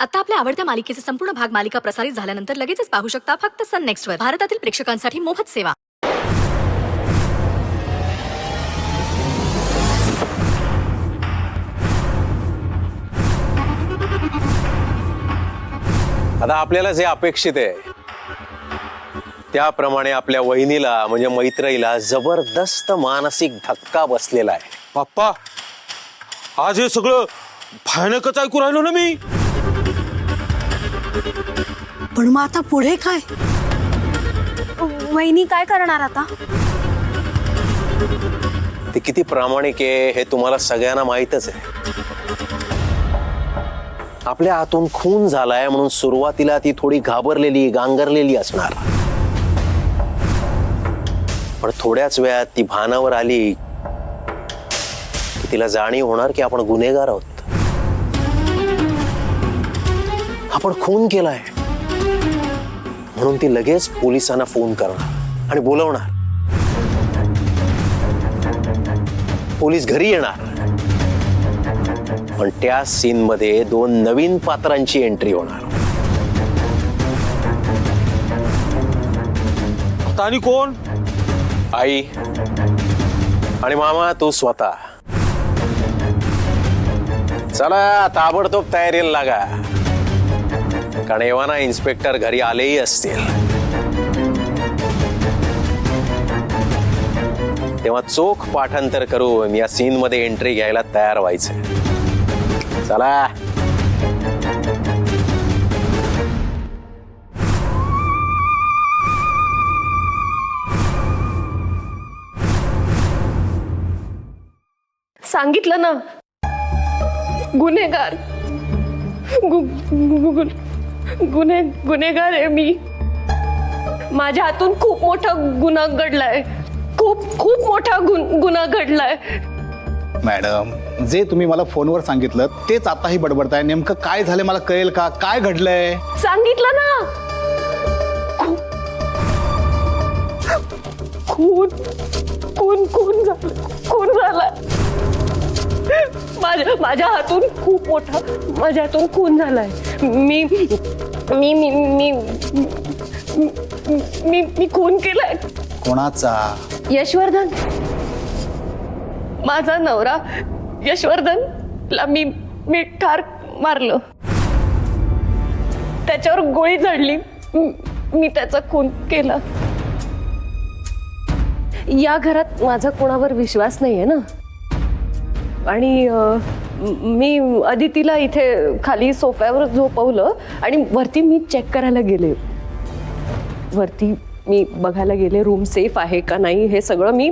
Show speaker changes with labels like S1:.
S1: आता आपल्या आवडत्या मालिकेचे संपूर्ण भाग मालिका प्रसारित झाल्यानंतर लगेचच पाहू शकता फक्त सन नेक्स्ट वर. भारतातील प्रेक्षकांसाठी मोफत सेवा.
S2: आता आपल्याला जे अपेक्षित आहे त्याप्रमाणे आपल्या वहिनीला म्हणजे मैत्रीला जबरदस्त मानसिक धक्का बसलेला आहे.
S3: बाप्पा, आज हे सगळं भयानकच ऐकू राहिलो ना मी.
S4: पण मग आता पुढे काय?
S5: वहिनी काय करणार आता?
S2: ते किती प्रामाणिक आहे हे तुम्हाला सगळ्यांना माहीतच आहे. आपल्या हातून खून झालाय म्हणून सुरुवातीला ती थोडी घाबरलेली गांगरलेली असणार, पण थोड्याच वेळात ती भानावर आली की तिला जाणीव होणार की आपण गुन्हेगार आहोत. आपण खून केलाय म्हणून ती लगेच पोलिसांना फोन करणार आणि बोलवणार. पोलीस घरी येणार, पण त्या सीन मध्ये 2 नवीन पात्रांची एंट्री होणार.
S3: आता आणि कोण?
S2: आई आणि मामा तू स्वतः. चला ताबडतोब तयारीला लागा, कारण एव्हाना इन्स्पेक्टर घरी आलेही असतील. तेव्हा चोख पाठांतर करून या सीन मध्ये एंट्री घ्यायला तयार व्हायचं. चला.
S5: सांगितलं ना, गुन्हेगार गुन्हेगार आहे मी. माझ्या हातून खूप मोठा गुन्हा घडलाय, खूप मोठा गुन्हा घडलाय.
S6: मॅडम, जे तुम्ही मला फोनवर सांगितलं तेच आताही बडबडताय. नेमकं काय झालं मला कळेल का? काय घडलंय?
S5: सांगितलं ना, खून झाला. माझ्या हातून माझ्या हातून खून झालाय. मी मी मी मी मी मी खून केलाय.
S6: कोणाचा?
S5: यशवर्धन, माझा नवरा यशवर्धनला मी ठार मारलं. त्याच्यावर गोळी झाडली, मी त्याचा खून केला. या घरात माझा कोणावर विश्वास नाहीये ना, आणि मी अदितीला इथे खाली सोफ्यावर झोपवलं आणि वरती मी चेक करायला गेले. वरती मी बघायला गेले रूम सेफ आहे का नाही हे सगळं मी